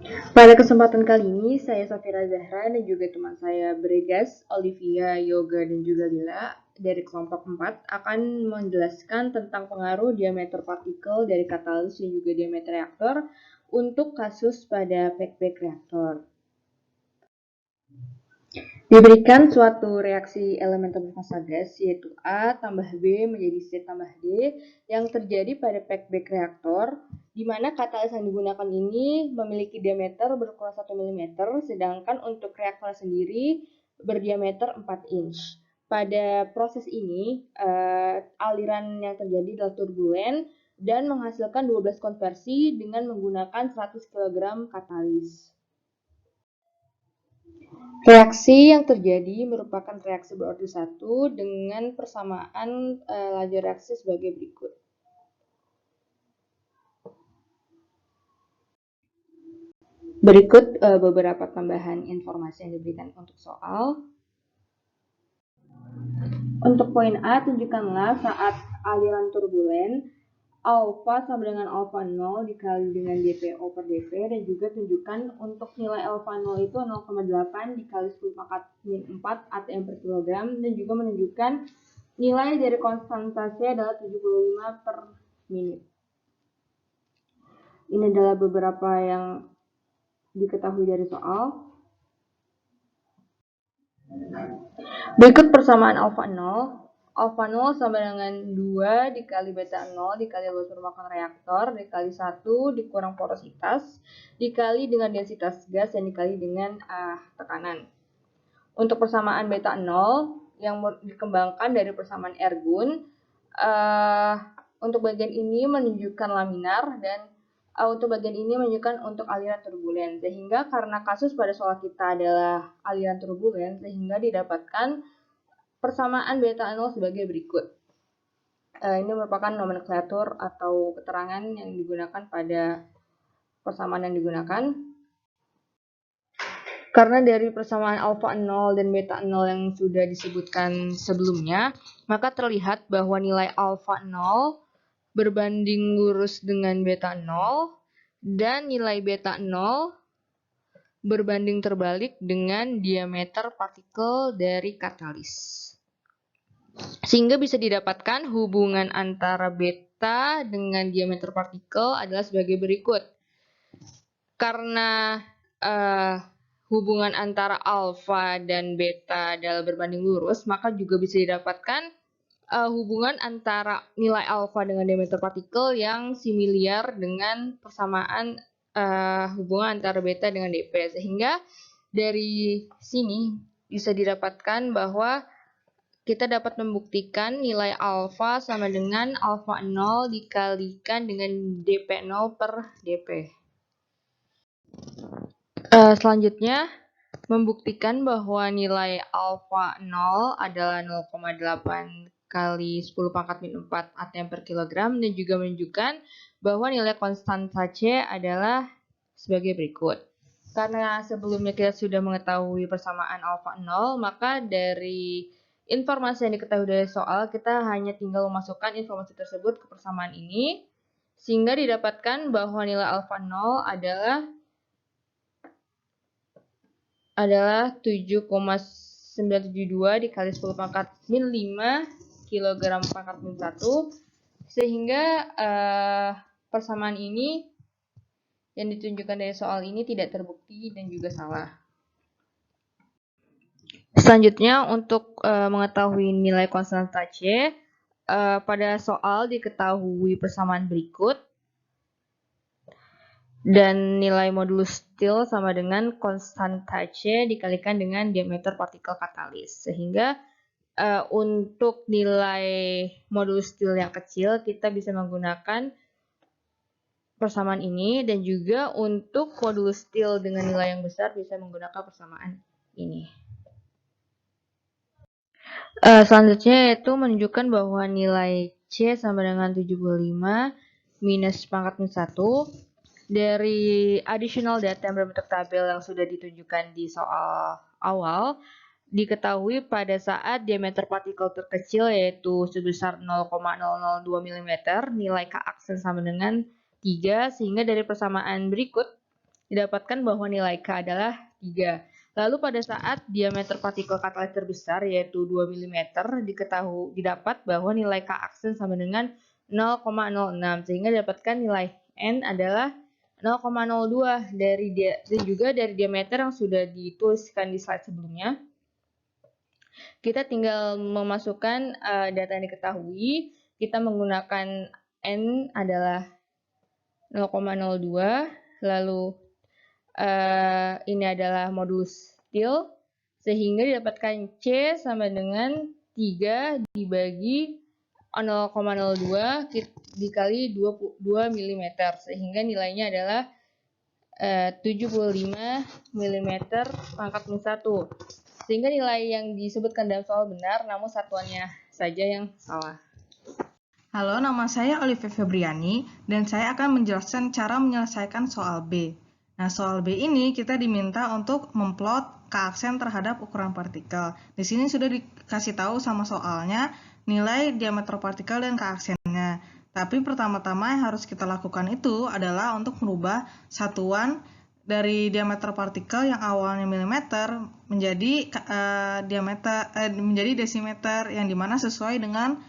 Pada kesempatan kali ini, saya Safira Zahra dan juga teman saya Bregas, Olivia, Yoga, dan juga Lila dari kelompok 4 akan menjelaskan tentang pengaruh diameter partikel dari katalis dan juga diameter reaktor untuk kasus pada pack-pack reaktor. Diberikan suatu reaksi elemental berfasa gas yaitu A tambah B menjadi C tambah D yang terjadi pada pack-back reaktor di mana katalis yang digunakan ini memiliki diameter berukuran 1 mm sedangkan untuk reaktor sendiri berdiameter 4 inch. Pada proses ini aliran yang terjadi adalah turbulen dan menghasilkan 12 konversi dengan menggunakan 100 kg katalis. Reaksi yang terjadi merupakan reaksi berorder 1 dengan persamaan laju reaksi sebagai berikut. Berikut beberapa tambahan informasi yang diberikan untuk soal. Untuk poin A, tunjukkanlah saat aliran turbulen alfa sama dengan alfa 0 dikali dengan dpo per dv dan juga tunjukkan untuk nilai alfa 0 itu 0,8 dikali 10 pangkat min 4 atm per kilogram dan juga menunjukkan nilai dari konstantasi adalah 75 per menit. Ini adalah beberapa yang diketahui dari soal. Berikut persamaan alfa 0. Alfa 0 sama dengan 2 dikali beta 0 dikali luas permukaan reaktor dikali 1 dikurang porositas dikali dengan densitas gas dan dikali dengan tekanan. Untuk persamaan beta 0 yang dikembangkan dari persamaan ergun, untuk bagian ini menunjukkan laminar dan untuk bagian ini menunjukkan untuk aliran turbulen. Sehingga karena kasus pada soal kita adalah aliran turbulen, sehingga didapatkan persamaan beta 0 sebagai berikut. Ini merupakan nomenklatur atau keterangan yang digunakan pada persamaan yang digunakan. Karena dari persamaan alfa 0 dan beta 0 yang sudah disebutkan sebelumnya, maka terlihat bahwa nilai alfa 0 berbanding lurus dengan beta 0 dan nilai beta 0 berbanding terbalik dengan diameter partikel dari katalis. Sehingga bisa didapatkan hubungan antara beta dengan diameter partikel adalah sebagai berikut. Karena hubungan antara alfa dan beta adalah berbanding lurus, maka juga bisa didapatkan hubungan antara nilai alfa dengan diameter partikel yang similar dengan persamaan hubungan antara beta dengan dp. Sehingga dari sini bisa didapatkan bahwa kita dapat membuktikan nilai alfa sama dengan alfa 0 dikalikan dengan dp0 per dp. Selanjutnya, membuktikan bahwa nilai alfa 0 adalah 0,8 kali 10 pangkat min 4 atm per kilogram dan juga menunjukkan bahwa nilai konstanta C adalah sebagai berikut. Karena sebelumnya kita sudah mengetahui persamaan alfa 0, maka dari informasi yang diketahui dari soal, kita hanya tinggal memasukkan informasi tersebut ke persamaan ini, sehingga didapatkan bahwa nilai alfa 0 adalah 7,972 dikali 10 pangkat min 5 kg pangkat min 1, sehingga persamaan ini yang ditunjukkan dari soal ini tidak terbukti dan juga salah. Selanjutnya, untuk mengetahui nilai konstanta C, pada soal diketahui persamaan berikut, dan nilai modulus Still sama dengan konstanta C dikalikan dengan diameter partikel katalis. Sehingga untuk nilai modulus Still yang kecil, kita bisa menggunakan persamaan ini, dan juga untuk modulus Still dengan nilai yang besar bisa menggunakan persamaan ini. Selanjutnya yaitu menunjukkan bahwa nilai C sama dengan 75 minus pangkat min 1 dari additional data yang berbentuk tabel yang sudah ditunjukkan di soal awal. Diketahui pada saat diameter partikel terkecil yaitu sebesar 0,002 mm, nilai K aksen sama dengan 3, sehingga dari persamaan berikut didapatkan bahwa nilai K adalah 3. Lalu pada saat diameter partikel katalis terbesar yaitu 2 mm didapat bahwa nilai K aksen sama dengan 0,06 sehingga didapatkan nilai N adalah 0,02 dan juga dari diameter yang sudah dituliskan di slide sebelumnya. Kita tinggal memasukkan data yang diketahui. Kita menggunakan N adalah 0,02, lalu ini adalah modulus stil, sehingga didapatkan C sama dengan 3 dibagi 0,02 dikali 22 mm, sehingga nilainya adalah 75 mm pangkat minus 1. Sehingga nilai yang disebutkan dalam soal benar, namun satuannya saja yang salah. Halo, nama saya Olivia Febriani, dan saya akan menjelaskan cara menyelesaikan soal B. Nah, soal B ini kita diminta untuk memplot K-aksen terhadap ukuran partikel. Di sini sudah dikasih tahu sama soalnya nilai diameter partikel dan K-aksennya. Tapi pertama-tama yang harus kita lakukan itu adalah untuk merubah satuan dari diameter partikel yang awalnya milimeter menjadi menjadi desimeter, yang dimana sesuai dengan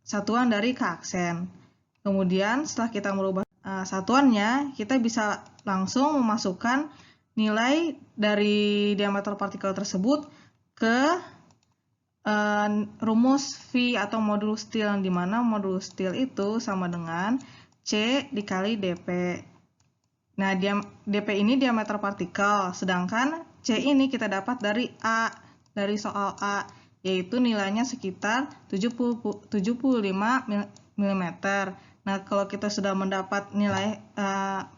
satuan dari K-aksen. Kemudian setelah kita merubah satuannya, kita bisa langsung memasukkan nilai dari diameter partikel tersebut ke rumus V atau modulus stil, yang dimana modulus stil itu sama dengan C dikali dP. Nah, dP ini diameter partikel, sedangkan C ini kita dapat dari A, dari soal A, yaitu nilainya sekitar 75 mm. Nah, kalau kita sudah mendapat nilai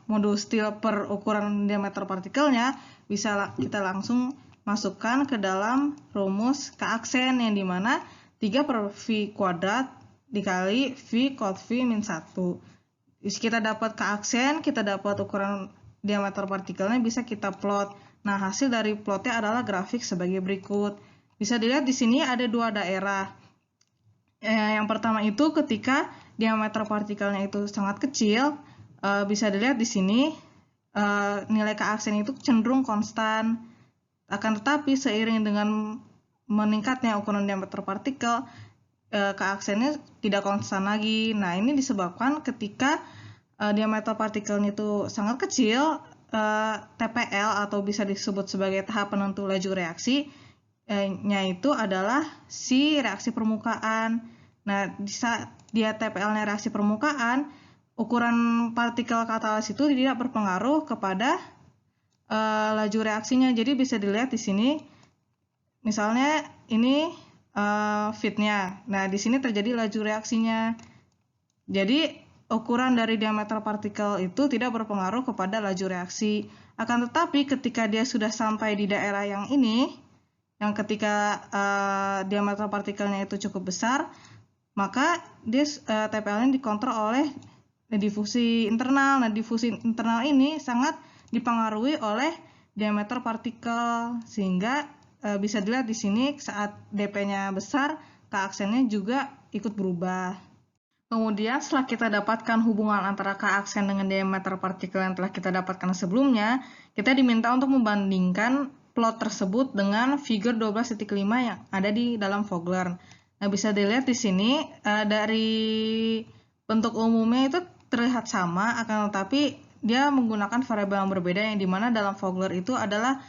modulus stil per ukuran diameter partikelnya, bisa kita langsung masukkan ke dalam rumus K-aksen, yang dimana 3 per V kuadrat dikali V cos V min 1. Kita dapat K-aksen, kita dapat ukuran diameter partikelnya, bisa kita plot. Nah, hasil dari plotnya adalah grafik sebagai berikut. Bisa dilihat di sini ada dua daerah. Yang pertama itu ketika diameter partikelnya itu sangat kecil, bisa dilihat di sini nilai K-aksen itu cenderung konstan. Akan tetapi seiring dengan meningkatnya ukuran diameter partikel, K-aksennya tidak konstan lagi. Nah, ini disebabkan ketika diameter partikelnya itu sangat kecil, TPL atau bisa disebut sebagai tahap penentu laju reaksi nya itu adalah si reaksi permukaan. Nah, di saat dia TPL-nya reaksi permukaan, ukuran partikel katalis itu tidak berpengaruh kepada laju reaksinya. Jadi bisa dilihat di sini, misalnya ini fitnya. Nah, di sini terjadi laju reaksinya. Jadi ukuran dari diameter partikel itu tidak berpengaruh kepada laju reaksi. Akan tetapi ketika dia sudah sampai di daerah yang ini, yang ketika diameter partikelnya itu cukup besar, maka dia TPL-nya dikontrol oleh difusi internal. Nah, difusi internal ini sangat dipengaruhi oleh diameter partikel, sehingga bisa dilihat di sini saat dP-nya besar, K-aksennya juga ikut berubah. Kemudian setelah kita dapatkan hubungan antara K-aksen dengan diameter partikel yang telah kita dapatkan sebelumnya, kita diminta untuk membandingkan plot tersebut dengan figur 12.5 yang ada di dalam Vogler. Nah, bisa dilihat di sini dari bentuk umumnya itu terlihat sama, akan tetapi dia menggunakan variabel yang berbeda, yang dimana dalam Vogler itu adalah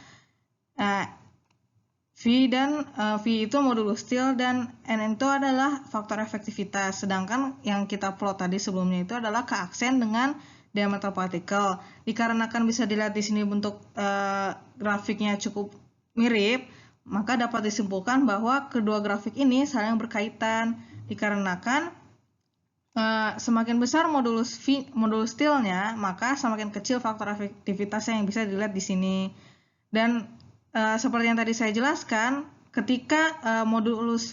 V itu modulus stil dan N itu adalah faktor efektivitas. Sedangkan yang kita plot tadi sebelumnya itu adalah K-aksen dengan diameter partikel. Dikarenakan bisa dilihat di sini bentuk grafiknya cukup mirip, maka dapat disimpulkan bahwa kedua grafik ini saling berkaitan. Dikarenakan semakin besar modulus stilnya, maka semakin kecil faktor efektivitasnya, yang bisa dilihat di sini. Dan seperti yang tadi saya jelaskan, ketika modulus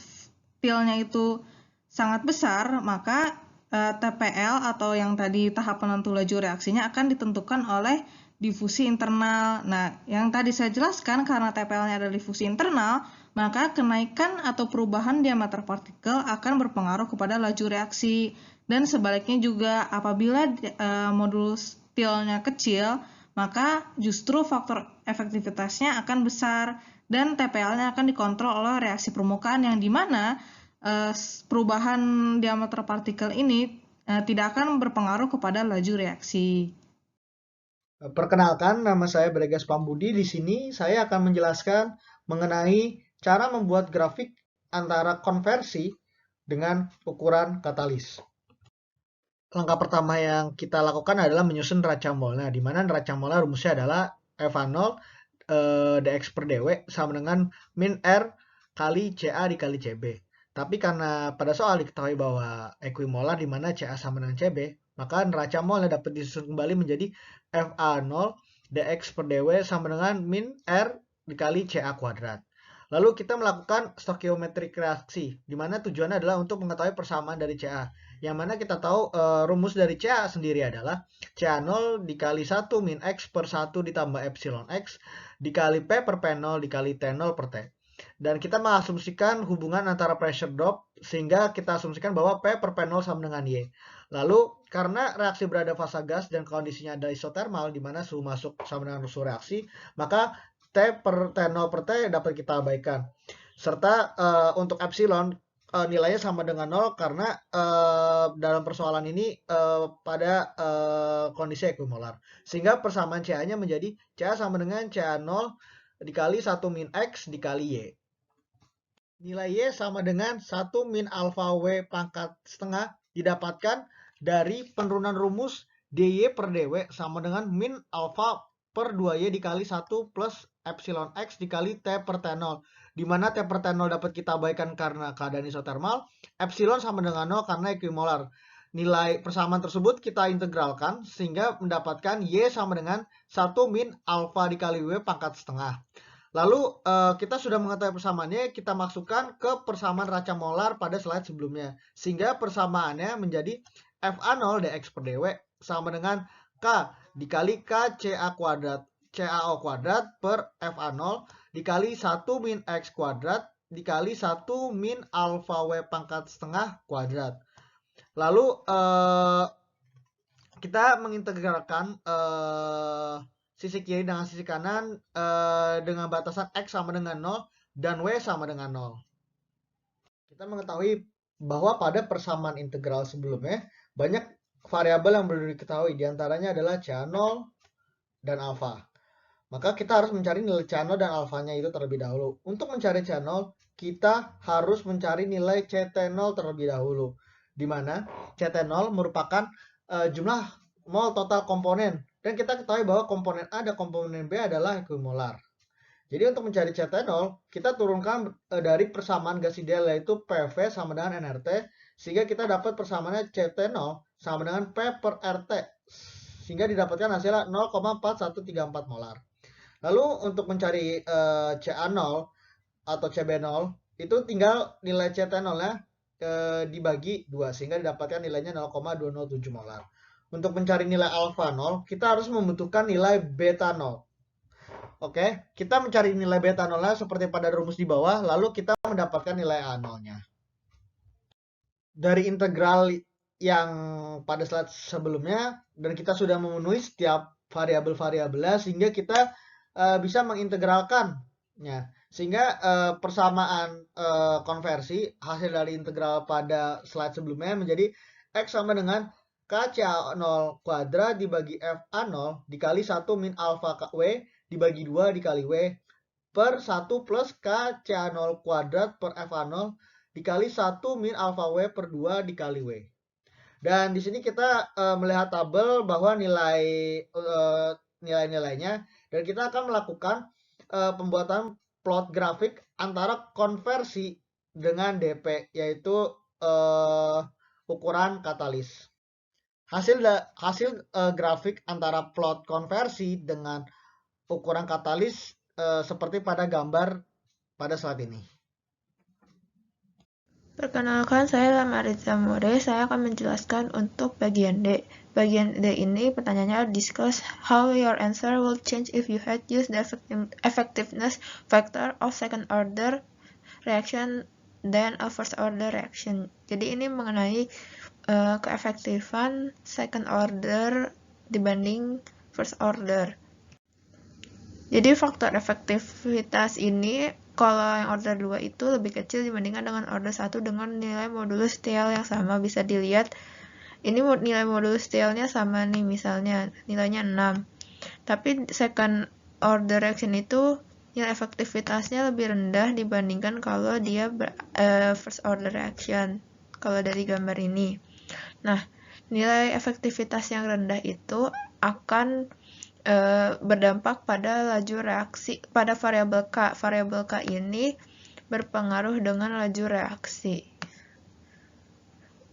stilnya itu sangat besar, maka TPL atau yang tadi tahap penentu laju reaksinya akan ditentukan oleh difusi internal. Nah, yang tadi saya jelaskan, karena TPL-nya adalah difusi internal, maka kenaikan atau perubahan diameter partikel akan berpengaruh kepada laju reaksi. Dan sebaliknya juga, apabila modulus stilnya kecil, maka justru faktor efektivitasnya akan besar dan TPL-nya akan dikontrol oleh reaksi permukaan yang dimana perubahan diameter partikel ini tidak akan berpengaruh kepada laju reaksi. Perkenalkan, nama saya Bregas Pambudi. Di sini saya akan menjelaskan mengenai cara membuat grafik antara konversi dengan ukuran katalis. Langkah pertama yang kita lakukan adalah menyusun neraca mol. Nah, di mana neraca molnya rumusnya adalah FA0 dx per dw sama dengan min R kali CA dikali CB. Tapi karena pada soal diketahui bahwa equimolar di mana CA sama dengan CB, maka neraca molnya dapat disusun kembali menjadi FA0 dx per dw sama dengan min R dikali CA kuadrat. Lalu kita melakukan stoichiometric reaksi, di mana tujuannya adalah untuk mengetahui persamaan dari CA. Yang mana kita tahu rumus dari CA sendiri adalah CA0 dikali 1 min X per 1 ditambah epsilon X dikali P per P0 dikali T0 per T. Dan kita mengasumsikan hubungan antara pressure drop, sehingga kita asumsikan bahwa P per P0 sama dengan Y. Lalu, karena reaksi berada fasa gas dan kondisinya ada isotermal, di mana suhu masuk sama dengan suhu reaksi, maka T per T0 per T dapat kita abaikan. Serta untuk epsilon nilainya sama dengan 0 karena dalam persoalan ini pada kondisi equimolar. Sehingga persamaan CA-nya menjadi CA sama dengan CA0 dikali 1 min X dikali Y. Nilai Y sama dengan 1 min alfa W pangkat setengah didapatkan dari penurunan rumus dy per dw sama dengan min alfa per 2y dikali 1 plus epsilon X dikali T per T0. Di mana T per T0 dapat kita abaikan karena keadaan isotermal, epsilon sama dengan 0 karena equimolar. Nilai persamaan tersebut kita integralkan sehingga mendapatkan Y sama dengan 1 min alfa dikali W pangkat setengah. Lalu kita sudah mengetahui persamaannya, kita masukkan ke persamaan neraca molar pada slide sebelumnya. Sehingga persamaannya menjadi FA0 dx per dw sama dengan K dikali K CA kuadrat CAO kuadrat per FA0 dikali 1 min X kuadrat dikali 1 min alfa W pangkat setengah kuadrat. Lalu kita mengintegralkan sisi kiri dengan sisi kanan dengan batasan X sama dengan 0 dan W sama dengan 0. Kita mengetahui bahwa pada persamaan integral sebelumnya banyak variabel yang perlu diketahui, diantaranya adalah CA0 dan alfa. Maka kita harus mencari nilai CA0 dan alfanya itu terlebih dahulu. Untuk mencari CA0, kita harus mencari nilai CT0 terlebih dahulu. Di mana CT0 merupakan jumlah mol total komponen. Dan kita ketahui bahwa komponen A dan komponen B adalah equimolar. Jadi untuk mencari CT0, kita turunkan dari persamaan gas ideal yaitu PV sama dengan nRT. Sehingga kita dapat persamaannya CT0 sama dengan P per RT. Sehingga didapatkan hasilnya 0,4134 molar. Lalu untuk mencari CA0 atau CB0, itu tinggal nilai CT0-nya dibagi 2. Sehingga didapatkan nilainya 0,207 molar. Untuk mencari nilai alfa 0, kita harus membutuhkan nilai beta 0. Oke, kita mencari nilai beta 0-nya seperti pada rumus di bawah, lalu kita mendapatkan nilai A0-nya. Dari integral yang pada slide sebelumnya, dan kita sudah memenuhi setiap variabel-variabelnya, sehingga kita bisa mengintegralkannya. Sehingga persamaan konversi hasil dari integral pada slide sebelumnya menjadi X sama dengan KCA0 kuadrat dibagi FA0 dikali 1 min alfa W dibagi 2 dikali W per 1 plus KCA0 kuadrat per FA0 dikali 1 min alfa W per 2 dikali W. Dan di sini kita melihat tabel bahwa nilai-nilainya, dan kita akan melakukan pembuatan plot grafik antara konversi dengan DP, yaitu ukuran katalis. Hasil grafik antara plot konversi dengan ukuran katalis seperti pada gambar pada slide ini. Perkenalkan, saya Lamariza More. Saya akan menjelaskan untuk bagian D. Bagian D ini pertanyaannya discuss how your answer will change if you had used the effectiveness factor of second order reaction than a first order reaction. Jadi ini mengenai keefektifan second order dibanding first order. Jadi faktor efektivitas ini kalau yang order 2 itu lebih kecil dibandingkan dengan order 1 dengan nilai modulus TL yang sama. Bisa dilihat ini nilai modulus TL-nya sama nih, misalnya nilainya 6. Tapi second order reaction itu nilai efektivitasnya lebih rendah dibandingkan kalau dia first order reaction, kalau dari gambar ini. Nah, nilai efektivitas yang rendah itu akan berdampak pada laju reaksi, pada variabel K. Variabel K ini berpengaruh dengan laju reaksi.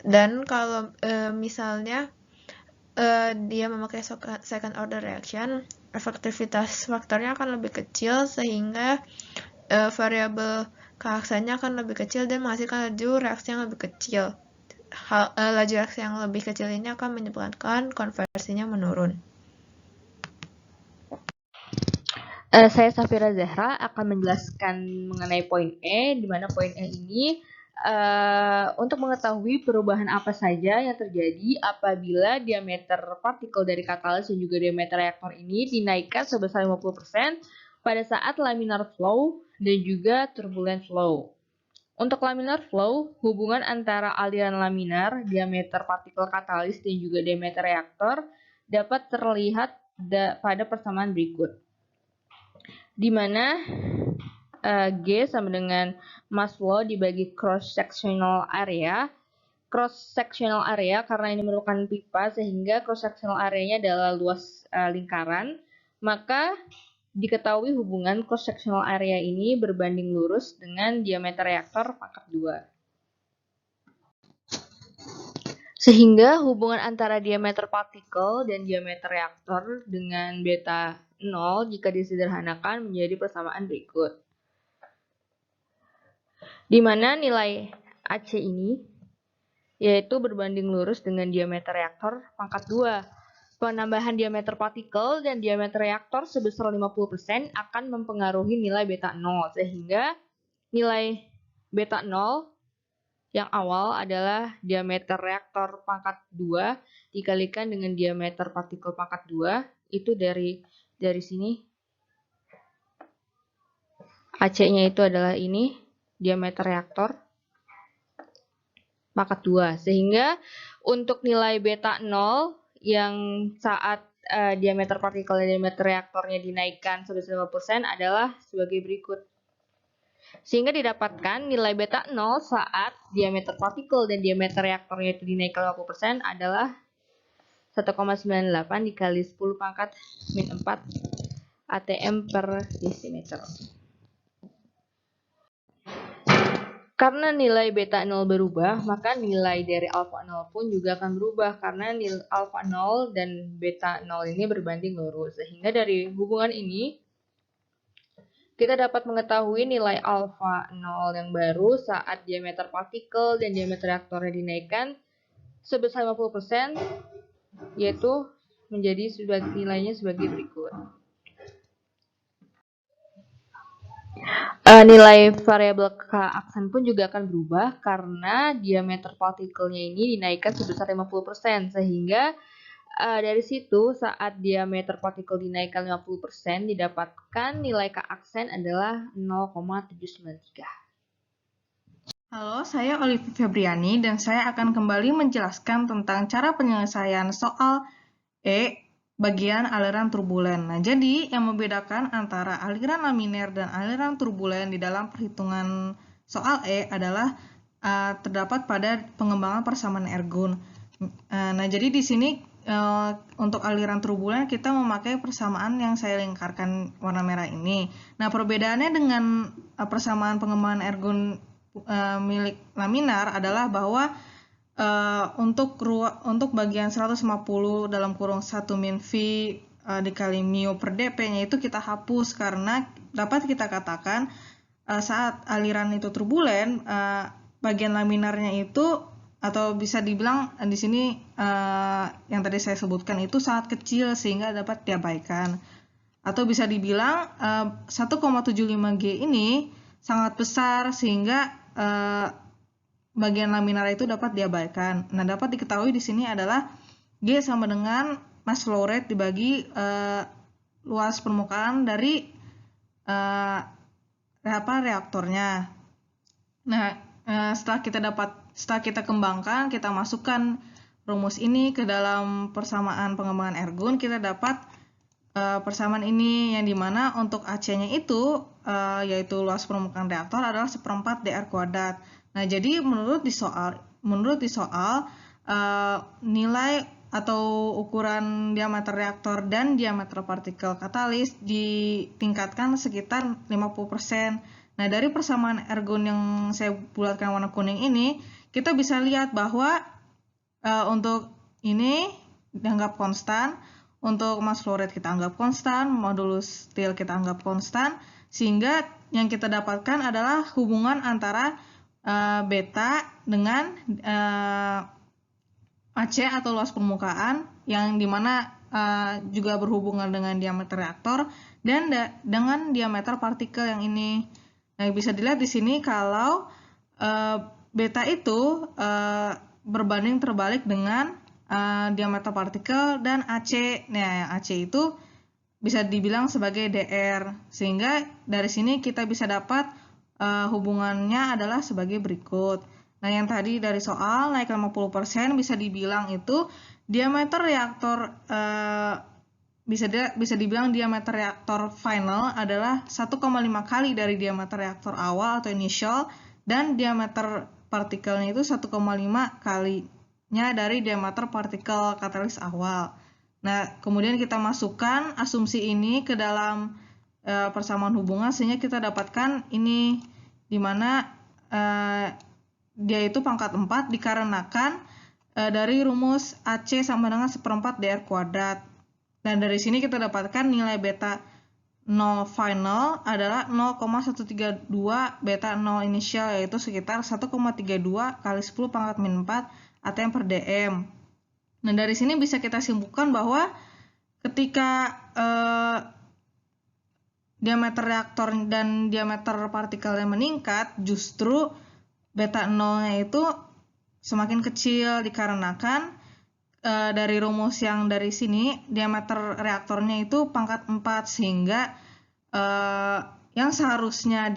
Dan kalau misalnya dia memakai second order reaction, efektivitas faktornya akan lebih kecil sehingga variabel K-aksennya akan lebih kecil dan menghasilkan laju reaksi yang lebih kecil. Laju reaksi yang lebih kecil ini akan menyebabkan konversinya menurun. Saya Safira Zahra akan menjelaskan mengenai poin E, di mana poin E ini untuk mengetahui perubahan apa saja yang terjadi apabila diameter partikel dari katalis dan juga diameter reaktor ini dinaikkan sebesar 50% pada saat laminar flow dan juga turbulent flow. Untuk laminar flow, hubungan antara aliran laminar, diameter partikel katalis dan juga diameter reaktor dapat terlihat pada persamaan berikut, di mana G sama dengan mass flow dibagi cross sectional area. Cross sectional area karena ini merupakan pipa sehingga cross sectional areanya adalah luas lingkaran, maka diketahui hubungan cross sectional area ini berbanding lurus dengan diameter reaktor pangkat 2. Sehingga hubungan antara diameter partikel dan diameter reaktor dengan beta 0 jika disederhanakan menjadi persamaan berikut. Di mana nilai AC ini yaitu berbanding lurus dengan diameter reaktor pangkat 2. Penambahan diameter partikel dan diameter reaktor sebesar 50% akan mempengaruhi nilai beta 0, sehingga nilai beta 0 yang awal adalah diameter reaktor pangkat 2 dikalikan dengan diameter partikel pangkat 2, itu dari sini. AC-nya itu adalah ini, diameter reaktor pangkat 2. Sehingga untuk nilai beta 0 yang saat diameter partikel dan diameter reaktornya dinaikkan sebesar 50% adalah sebagai berikut. Sehingga didapatkan nilai beta 0 saat diameter partikel dan diameter reaktornya itu dinaikkan 50% adalah 1,98 dikali 10 pangkat min 4 atm per desimeter. Karena nilai beta 0 berubah, maka nilai dari alfa 0 pun juga akan berubah karena nilai alfa 0 dan beta 0 ini berbanding lurus. Sehingga dari hubungan ini kita dapat mengetahui nilai alfa 0 yang baru saat diameter partikel dan diameter reaktornya dinaikkan sebesar 50%, yaitu menjadi nilainya sebagai berikut. Nilai variabel K-aksen pun juga akan berubah karena diameter partikelnya ini dinaikkan sebesar 50%, sehingga dari situ saat diameter partikel dinaikkan 50% didapatkan nilai K-aksen adalah 0,793. Halo, saya Olivia Febriani dan saya akan kembali menjelaskan tentang cara penyelesaian soal E bagian aliran turbulen. Nah, jadi yang membedakan antara aliran laminar dan aliran turbulen di dalam perhitungan soal E adalah terdapat pada pengembangan persamaan ergun. Nah, jadi di sini untuk aliran turbulen kita memakai persamaan yang saya lingkarkan warna merah ini. Nah, perbedaannya dengan persamaan pengembangan ergun milik laminar adalah bahwa untuk bagian 150 dalam kurung 1 min V dikali mu per dp-nya itu kita hapus karena dapat kita katakan saat aliran itu turbulen, bagian laminarnya itu atau bisa dibilang di sini yang tadi saya sebutkan itu sangat kecil sehingga dapat diabaikan. Atau bisa dibilang 1,75G ini sangat besar sehingga bagian laminar itu dapat diabaikan. Nah, dapat diketahui di sini adalah G sama dengan mass flow rate dibagi luas permukaan dari reaktornya. Nah, setelah kita kembangkan, kita masukkan rumus ini ke dalam persamaan pengembangan ergun, kita dapat persamaan ini yang dimana untuk AC-nya itu yaitu luas permukaan reaktor adalah 1/4 dr². Nah, jadi menurut di soal nilai atau ukuran diameter reaktor dan diameter partikel katalis ditingkatkan sekitar 50%. Nah, dari persamaan ergun yang saya bulatkan warna kuning ini, kita bisa lihat bahwa untuk ini dianggap konstan, untuk mass flow rate kita anggap konstan, modulus Still kita anggap konstan, sehingga yang kita dapatkan adalah hubungan antara beta dengan AC atau luas permukaan, yang dimana juga berhubungan dengan diameter reaktor dan dengan diameter partikel yang ini. Nah, bisa dilihat di sini kalau beta itu berbanding terbalik dengan diameter partikel dan AC. Nah, yang AC itu bisa dibilang sebagai DR, sehingga dari sini kita bisa dapat hubungannya adalah sebagai berikut. Nah, yang tadi dari soal naik 50% bisa dibilang itu diameter reaktor bisa dibilang diameter reaktor final adalah 1,5 kali dari diameter reaktor awal atau initial, dan diameter partikelnya itu 1,5 kalinya dari diameter partikel katalis awal. Nah, kemudian kita masukkan asumsi ini ke dalam persamaan hubungan, sehingga kita dapatkan ini dimana dia itu pangkat 4 dikarenakan dari rumus AC sama dengan 1/4 dr². Dan dari sini kita dapatkan nilai beta 0 final adalah 0,132 beta 0 initial, yaitu sekitar 1,32 kali 10 pangkat min 4 atm per dm. Nah, dari sini bisa kita simpulkan bahwa ketika diameter reaktor dan diameter partikelnya meningkat, justru beta 0-nya itu semakin kecil dikarenakan dari rumus yang dari sini diameter reaktornya itu pangkat 4, sehingga yang seharusnya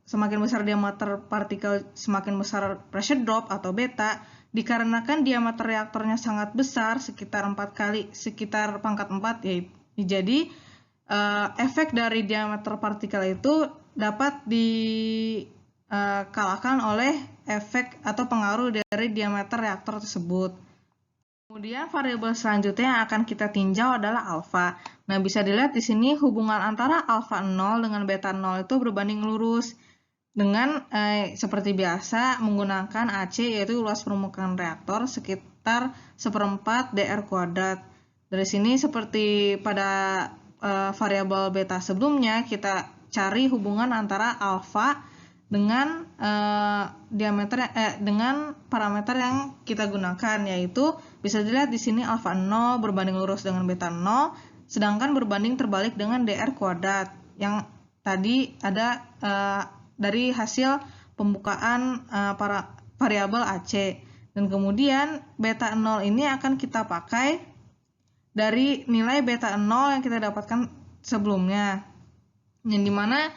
semakin besar diameter partikel semakin besar pressure drop atau beta, dikarenakan diameter reaktornya sangat besar sekitar pangkat 4, yaitu jadi efek dari diameter partikel itu dapat kalahkan oleh efek atau pengaruh dari diameter reaktor tersebut. Kemudian variabel selanjutnya yang akan kita tinjau adalah alfa. Nah, bisa dilihat di sini hubungan antara alfa 0 dengan beta 0 itu berbanding lurus dengan seperti biasa menggunakan AC, yaitu luas permukaan reaktor sekitar 1/4 dr². Dari sini seperti pada variabel beta sebelumnya, kita cari hubungan antara alfa dengan dengan parameter yang kita gunakan, yaitu bisa dilihat di sini alfa 0 berbanding lurus dengan beta 0, sedangkan berbanding terbalik dengan dr², yang tadi ada dari hasil pembukaan para variabel AC. Dan kemudian beta 0 ini akan kita pakai dari nilai beta 0 yang kita dapatkan sebelumnya, yang dimana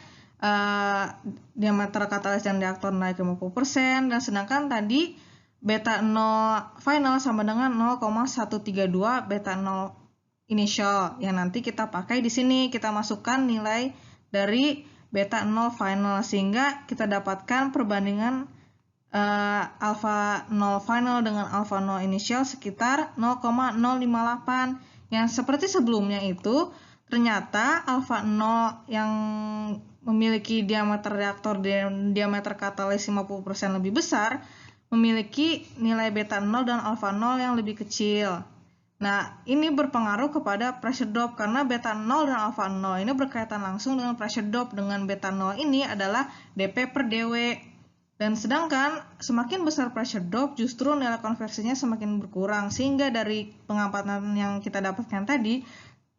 diameter katalis dan reaktor naik 50%, dan sedangkan tadi beta 0 final sama dengan 0,132 beta 0 initial, yang nanti kita pakai di sini, kita masukkan nilai dari beta 0 final, sehingga kita dapatkan perbandingan alpha 0 final dengan alpha 0 initial sekitar 0,058, yang seperti sebelumnya itu ternyata alpha 0 yang memiliki diameter reaktor dan diameter katalis 50% lebih besar memiliki nilai beta 0 dan alpha 0 yang lebih kecil. Nah, ini berpengaruh kepada pressure drop karena beta 0 dan alpha 0 ini berkaitan langsung dengan pressure drop. Dengan beta 0 ini adalah dP per dW. Dan sedangkan semakin besar pressure drop, justru nilai konversinya semakin berkurang, sehingga dari pengamatan yang kita dapatkan tadi,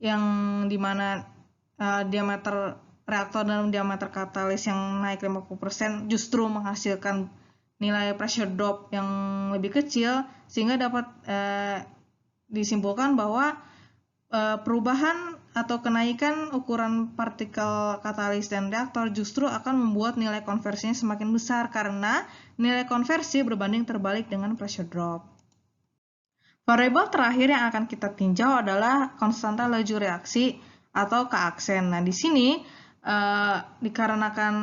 yang dimana diameter reaktor dan diameter katalis yang naik 50% justru menghasilkan nilai pressure drop yang lebih kecil, sehingga dapat disimpulkan bahwa perubahan atau kenaikan ukuran partikel katalis dan reaktor justru akan membuat nilai konversinya semakin besar karena nilai konversi berbanding terbalik dengan pressure drop. Variabel terakhir yang akan kita tinjau adalah konstanta laju reaksi atau keaksen. Nah, di sini dikarenakan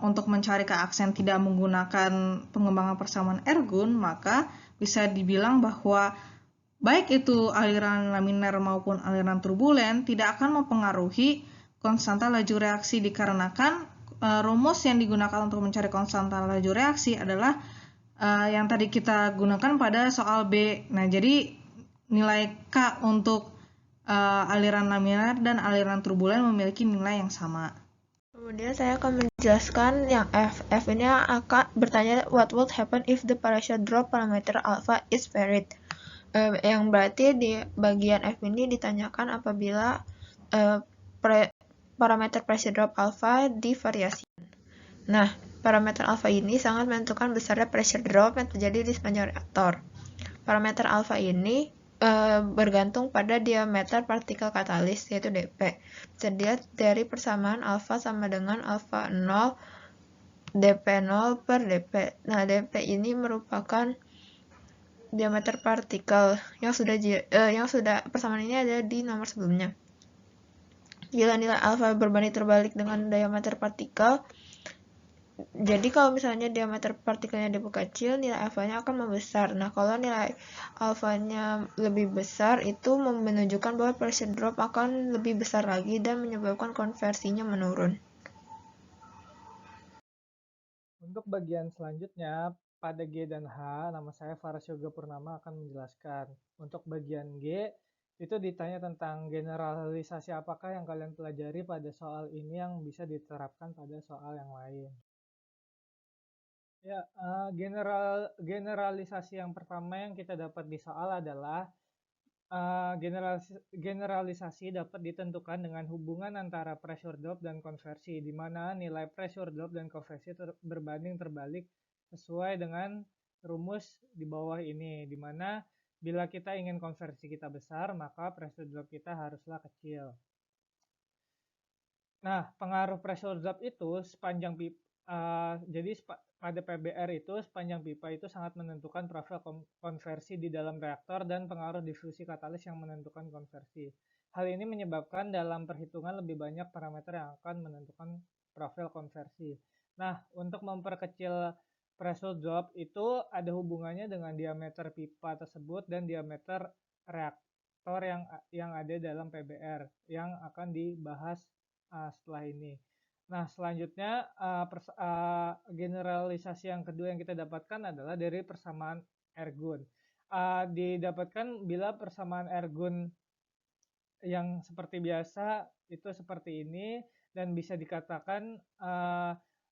untuk mencari keaksen tidak menggunakan pengembangan persamaan ergun, maka bisa dibilang bahwa baik itu aliran laminar maupun aliran turbulen tidak akan mempengaruhi konstanta laju reaksi dikarenakan rumus yang digunakan untuk mencari konstanta laju reaksi adalah yang tadi kita gunakan pada soal B. Nah, jadi nilai K untuk aliran laminar dan aliran turbulen memiliki nilai yang sama. Kemudian saya akan menjelaskan yang F. F ini akan bertanya what would happen if the pressure drop parameter alpha is varied. Yang berarti di bagian F ini ditanyakan apabila parameter pressure drop alpha divariasikan. Nah, parameter alpha ini sangat menentukan besarnya pressure drop yang terjadi di sepanjang reaktor. Parameter alpha ini bergantung pada diameter partikel katalis, yaitu dP. Bisa dilihat dari persamaan alpha sama dengan alpha 0 dP0 per dP. Nah, dP ini merupakan diameter partikel yang sudah persamaan ini ada di nomor sebelumnya. Bila nilai alpha berbanding terbalik dengan diameter partikel, jadi kalau misalnya diameter partikelnya dibuka kecil, nilai alfanya akan membesar. Nah, kalau nilai alfanya lebih besar, itu menunjukkan bahwa pressure drop akan lebih besar lagi dan menyebabkan konversinya menurun. Untuk bagian selanjutnya, pada G dan H, nama saya Faras Yoga Purnama akan menjelaskan. Untuk bagian G, itu ditanya tentang generalisasi apakah yang kalian pelajari pada soal ini yang bisa diterapkan pada soal yang lain. Ya, generalisasi yang pertama yang kita dapat di soal adalah generalisasi dapat ditentukan dengan hubungan antara pressure drop dan konversi, di mana nilai pressure drop dan konversi berbanding terbalik sesuai dengan rumus di bawah ini, di mana bila kita ingin konversi kita besar, maka pressure drop kita haruslah kecil. Nah, pengaruh pressure drop itu sepanjang jadi pada PBR itu sepanjang pipa itu sangat menentukan profil konversi di dalam reaktor dan pengaruh difusi katalis yang menentukan konversi. Hal ini menyebabkan dalam perhitungan lebih banyak parameter yang akan menentukan profil konversi. Nah, untuk memperkecil pressure drop itu ada hubungannya dengan diameter pipa tersebut dan diameter reaktor yang ada dalam PBR yang akan dibahas setelah ini. Nah, selanjutnya generalisasi yang kedua yang kita dapatkan adalah dari persamaan ergun. Didapatkan bila persamaan ergun yang seperti biasa itu seperti ini dan bisa dikatakan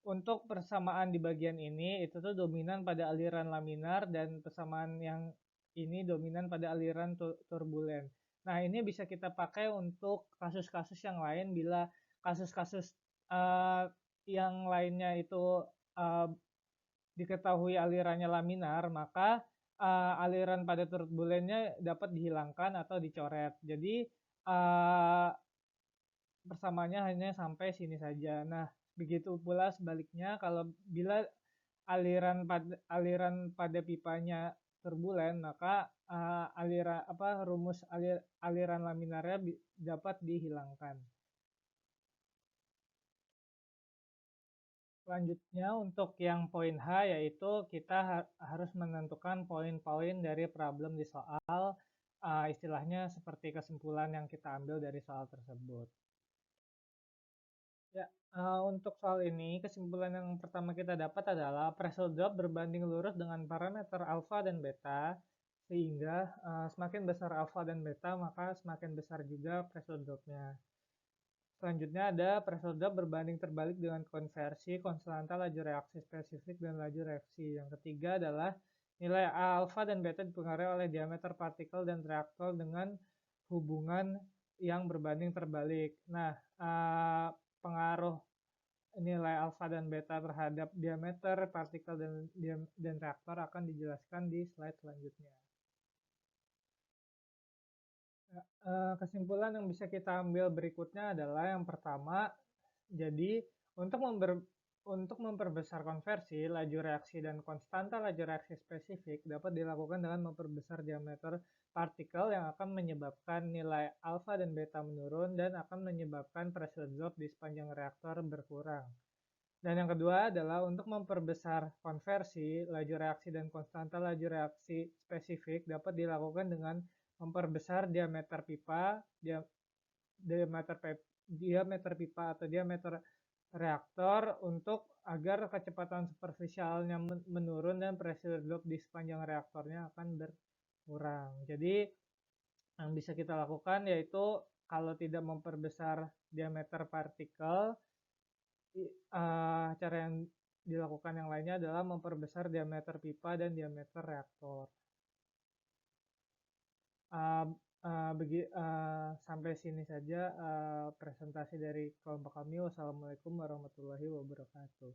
untuk persamaan di bagian ini itu tuh dominan pada aliran laminar dan persamaan yang ini dominan pada aliran turbulen. Nah, ini bisa kita pakai untuk kasus-kasus yang lain bila kasus-kasus yang lainnya itu diketahui alirannya laminar, maka aliran pada turbulennya dapat dihilangkan atau dicoret. Jadi persamaannya hanya sampai sini saja. Nah, begitu pula sebaliknya kalau bila aliran pada pipanya turbulen, maka rumus aliran laminarnya dapat dihilangkan. Selanjutnya untuk yang poin H yaitu kita harus menentukan poin-poin dari problem di soal, istilahnya seperti kesimpulan yang kita ambil dari soal tersebut. Ya, untuk soal ini kesimpulan yang pertama kita dapat adalah pressure drop berbanding lurus dengan parameter alfa dan beta, sehingga semakin besar alfa dan beta maka semakin besar juga pressure dropnya. Selanjutnya ada pressure drop berbanding terbalik dengan konversi, konstanta laju reaksi spesifik, dan laju reaksi. Yang ketiga adalah nilai alfa dan beta dipengaruhi oleh diameter partikel dan reaktor dengan hubungan yang berbanding terbalik. Nah, pengaruh nilai alfa dan beta terhadap diameter partikel dan reaktor akan dijelaskan di slide selanjutnya. kesimpulan yang bisa kita ambil berikutnya adalah yang pertama, jadi untuk memperbesar konversi, laju reaksi dan konstanta laju reaksi spesifik dapat dilakukan dengan memperbesar diameter partikel yang akan menyebabkan nilai alfa dan beta menurun dan akan menyebabkan pressure drop di sepanjang reaktor berkurang. Dan yang kedua adalah untuk memperbesar konversi, laju reaksi dan konstanta laju reaksi spesifik dapat dilakukan dengan memperbesar diameter pipa, diameter pipa atau diameter reaktor untuk agar kecepatan superficialnya menurun dan pressure drop di sepanjang reaktornya akan berkurang. Jadi yang bisa kita lakukan yaitu kalau tidak memperbesar diameter partikel, cara yang dilakukan yang lainnya adalah memperbesar diameter pipa dan diameter reaktor. Sampai sini saja presentasi dari kelompok kami. Wassalamualaikum warahmatullahi wabarakatuh.